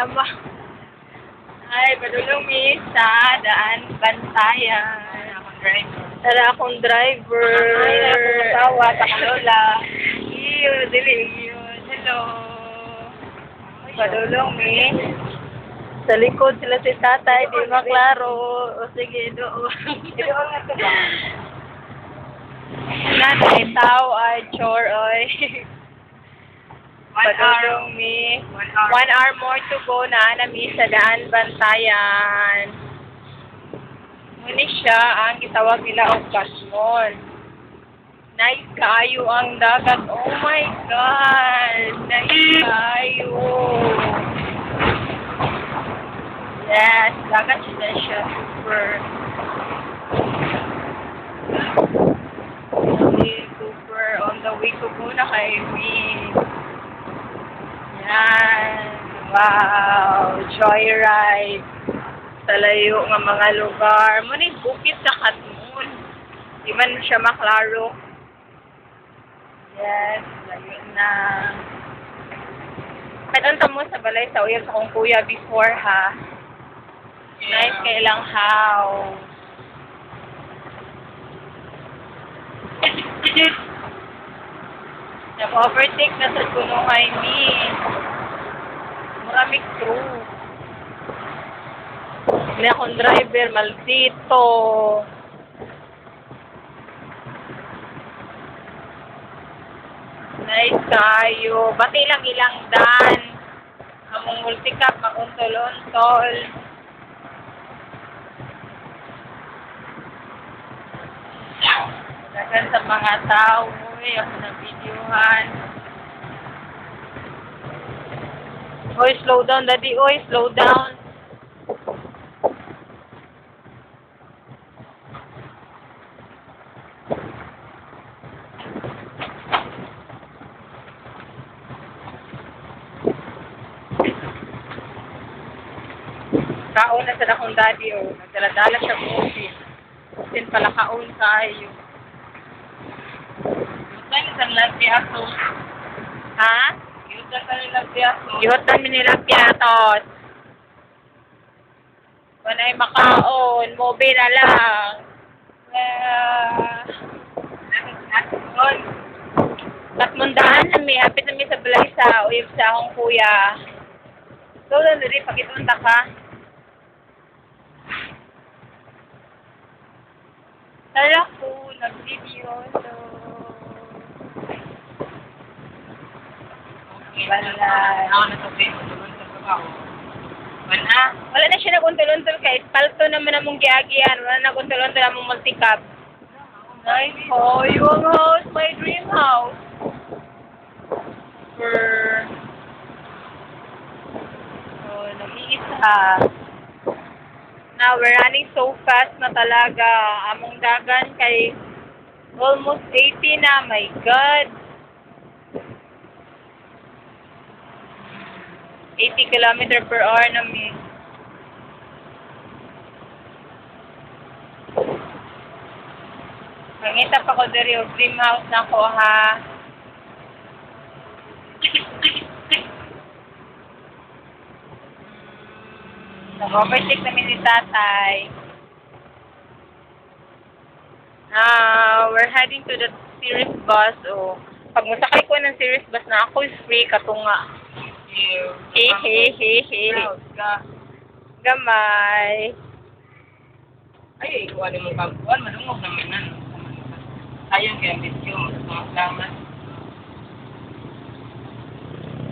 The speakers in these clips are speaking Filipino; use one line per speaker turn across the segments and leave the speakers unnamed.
ama. Ay, padulong mi sa daan bantayan. Tara akong driver. Ay, akong asawa, takalola. Iyo, dili yun. Hello. Padulong mi. Sa likod sila si tatay, di maklaro. O sige, doon. Doon nga ito ba? Natay tao ay chore oy. 1 hour mi. 1 hour more to go na nami sa daan bantayan. Muni siya ang gitawag nila og Kasmon. Nice kaayo ang dagat. Oh my God! Nice kaayo. Yes, dagat siya super. Super on the way to go na kay me. Yan. Wow. Joyride. Sa layo nga mga lugar. Muna bukit sa Katmon. Di man siya maklaro. Yes. Layo na. Kadanta mo sa balay sa uyab sa kong kuya before ha. Nice kailang house. Nag-overtake na sa kuno kay me. Maraming crew. Hindi akong driver, maldito. Nice kayo. Bati lang ilang dan. Among multicap, makuntol-untol. Dagan sa mga tao. Uy, ako na videohan. Oy, slow down, daddy. Oy, slow down. Kaon na sa akong daddy, oh. Nagdala-dala siya coffee. Sin pala kaon kayo. Saan isang lampiato? Ha? Ihutan kami lampiato. Ihutan kami nilang piatos. Wanay makaon. Mobe na lang. Katmundahan nami. Hapit nami sa balay sa uyab sa akong kuya. So, nandari, pakitunta ka. Tala ko, nag-video. So, wala na siya naguntol-untol kay palto naman namong giagian. Wala na naguntol-untol namong multicab. Nice. Oh, yung house, my dream house. Oh, nag-iisa. Now, we're running so fast na talaga. Among dagan kay almost 80 na. My God. 80 km/h na mi. Mangita pa ko diri og dream house na ko ha. Nag-overtake namin ni tatay. We're heading to the series bus. Oh. Pag masakay ko ng series bus na ako is free katunga. Hehehehe. Gamay.
Ay, ikuha mo kagkuhan. Malungog naman na. Sayang kaya medyo masalamat.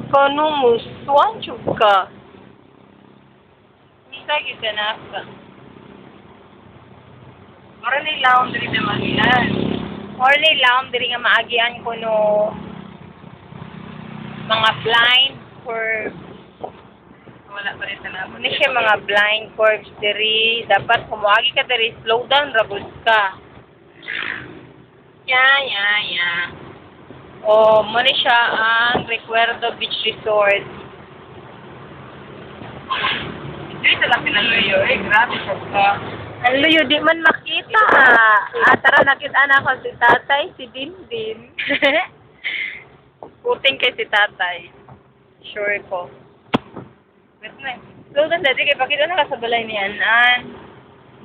Kano mo? Suwan ka. Sige, ganap ka.
Mara na ilaon diri na magilan.
Or nilaom diri nga maagian ko no mga blind curves.
Wala pa rin tanapon.
Hindi siya mga blind curves diri. Dapat kumuagi ka diri. Slow down, rabos ka.
Ya.
O, muna siya ang Recuerdo Beach Resort.
Dito talaga pinaluyo. Grabe siya ka.
Ang luyo, di man makita. Tara, nakita na ako si tatay, si Dindin. Puting kay si tatay. Sure ko. So, kan dati kay pakita na ka sa balay ni Anan.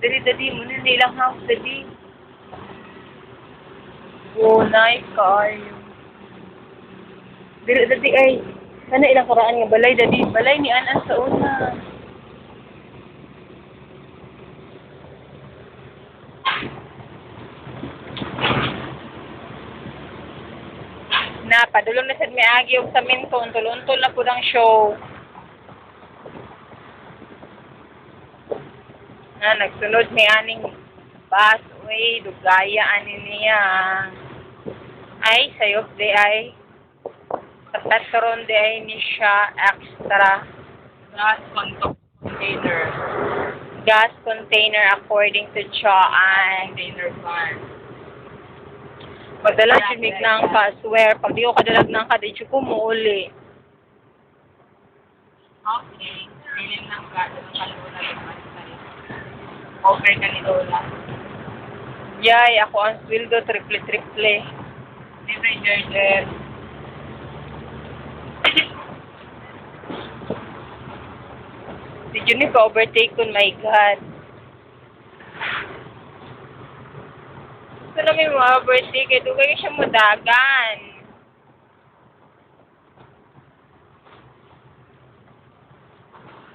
Dali mo na nilang house dali. Oh, nice car. Dali ay sana ilang karaan nga balay dali. Balay ni Anan sa una. Na, padulong na sad may agi og sa minto, untol-untol na pud ang show. Na, nagsunod may aning busway, dugaya ani niya. Ay, sayop di ay. Patatron di ay ni siya extra.
Container.
Gas container according to Choan.
Container fan.
Pagdala jimig ng ka, swear, pag di ko kadalag ng ka, di ko muuli.
Okay. Bilin lang ka. Anong kalula yung offer ka ni Lola.
Yay, ako ang sweldo, triple.
Libre George.
Si Juni pa overtake ko, my God. Gusto namin ma-overtake, eh, doon kayo siya mudagan.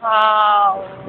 Wow.